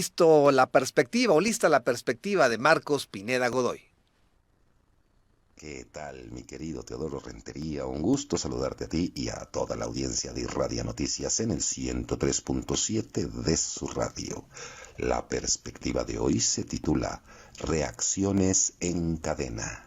listo la perspectiva o lista la perspectiva de Marcos Pineda Godoy. ¿Qué tal, mi querido Teodoro Rentería? Un gusto saludarte a ti y a toda la audiencia de Irradia Noticias en el 103.7 de su radio. La perspectiva de hoy se titula Reacciones en cadena.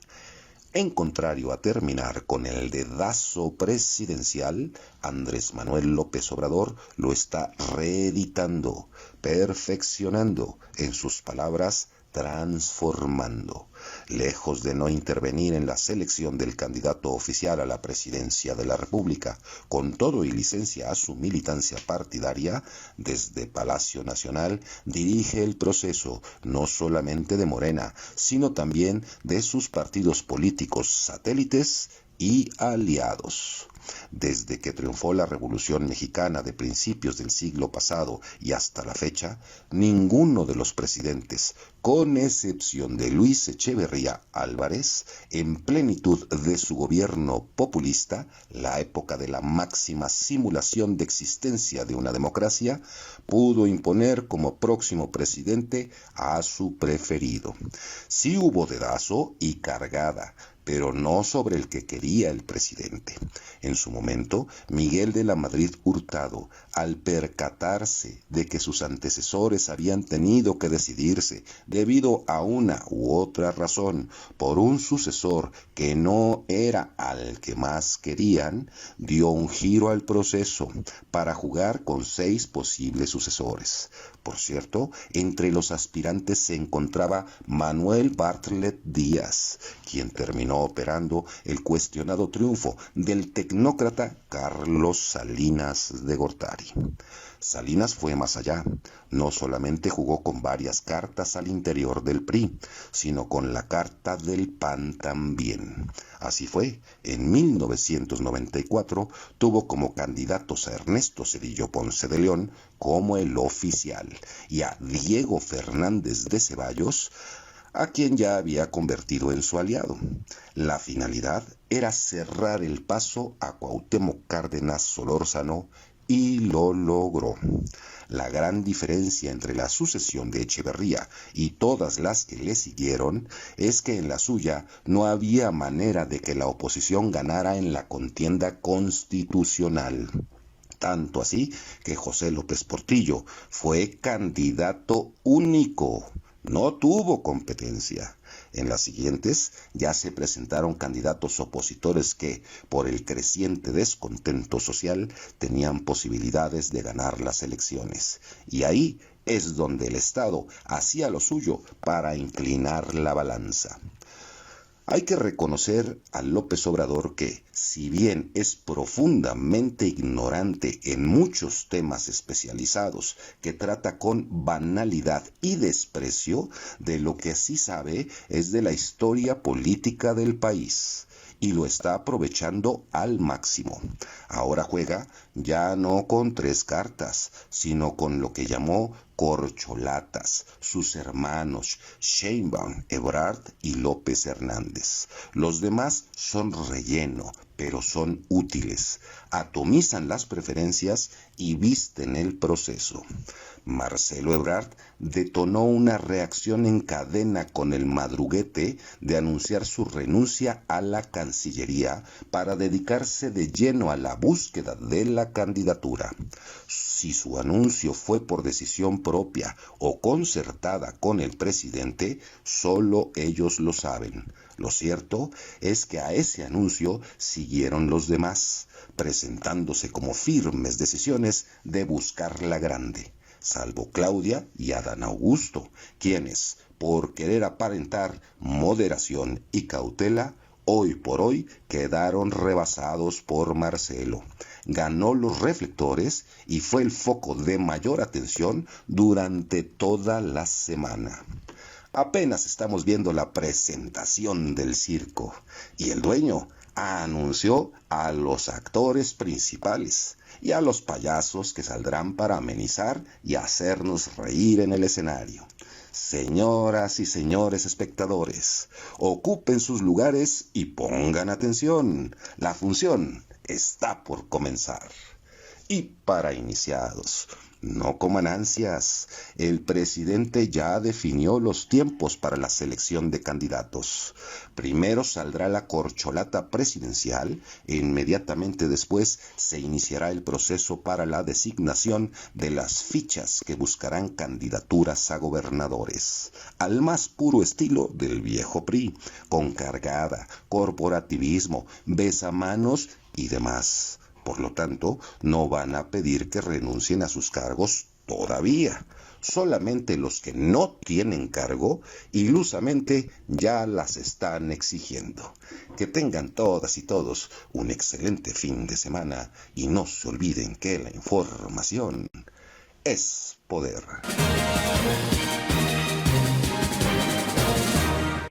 En contrario a terminar con el dedazo presidencial, Andrés Manuel López Obrador lo está reeditando, perfeccionando, en sus palabras, transformando. Lejos de no intervenir en la selección del candidato oficial a la presidencia de la República, con todo y licencia a su militancia partidaria, desde Palacio Nacional dirige el proceso no solamente de Morena, sino también de sus partidos políticos satélites y aliados. Desde que triunfó la Revolución Mexicana de principios del siglo pasado y hasta la fecha, ninguno de los presidentes, con excepción de Luis Echeverría Álvarez, en plenitud de su gobierno populista, la época de la máxima simulación de existencia de una democracia, pudo imponer como próximo presidente a su preferido. Sí hubo dedazo y cargada, pero no sobre el que quería el presidente. En su momento, Miguel de la Madrid Hurtado, al percatarse de que sus antecesores habían tenido que decidirse debido a una u otra razón por un sucesor que no era al que más querían, dio un giro al proceso para jugar con 6 posibles sucesores. Por cierto, entre los aspirantes se encontraba Manuel Bartlett Díaz, quien terminó operando el cuestionado triunfo del tecnócrata Carlos Salinas de Gortari. Salinas fue más allá, no solamente jugó con varias cartas al interior del PRI, sino con la carta del PAN también. Así fue, en 1994 tuvo como candidatos a Ernesto Zedillo Ponce de León como el oficial y a Diego Fernández de Ceballos, a quien ya había convertido en su aliado. La finalidad era cerrar el paso a Cuauhtémoc Cárdenas Solórzano y lo logró. La gran diferencia entre la sucesión de Echeverría y todas las que le siguieron es que en la suya no había manera de que la oposición ganara en la contienda constitucional. Tanto así que José López Portillo fue candidato único. No tuvo competencia. En las siguientes ya se presentaron candidatos opositores que, por el creciente descontento social, tenían posibilidades de ganar las elecciones. Y ahí es donde el Estado hacía lo suyo para inclinar la balanza. Hay que reconocer a López Obrador que, si bien es profundamente ignorante en muchos temas especializados que trata con banalidad y desprecio, de lo que sí sabe es de la historia política del país. Y lo está aprovechando al máximo. Ahora juega ya no con 3 cartas, sino con lo que llamó corcholatas, sus hermanos Sheinbaum, Ebrard y López Hernández. Los demás son relleno, pero son útiles. Atomizan las preferencias y visten el proceso. Marcelo Ebrard detonó una reacción en cadena con el madruguete de anunciar su renuncia a la Cancillería para dedicarse de lleno a la búsqueda de la candidatura. Si su anuncio fue por decisión propia o concertada con el presidente, solo ellos lo saben. Lo cierto es que a ese anuncio siguieron los demás, presentándose como firmes decisiones de buscar la grande, salvo Claudia y Adán Augusto, quienes, por querer aparentar moderación y cautela, hoy por hoy quedaron rebasados por Marcelo. Ganó los reflectores y fue el foco de mayor atención durante toda la semana. Apenas estamos viendo la presentación del circo y el dueño anunció a los actores principales y a los payasos que saldrán para amenizar y hacernos reír en el escenario. Señoras y señores espectadores, ocupen sus lugares y pongan atención. La función está por comenzar. Y para iniciados, no coman ansias. El presidente ya definió los tiempos para la selección de candidatos. Primero saldrá la corcholata presidencial e inmediatamente después se iniciará el proceso para la designación de las fichas que buscarán candidaturas a gobernadores, al más puro estilo del viejo PRI, con cargada, corporativismo, besamanos y demás. Por lo tanto, no van a pedir que renuncien a sus cargos todavía. Solamente los que no tienen cargo, ilusamente, ya las están exigiendo. Que tengan todas y todos un excelente fin de semana y no se olviden que la información es poder.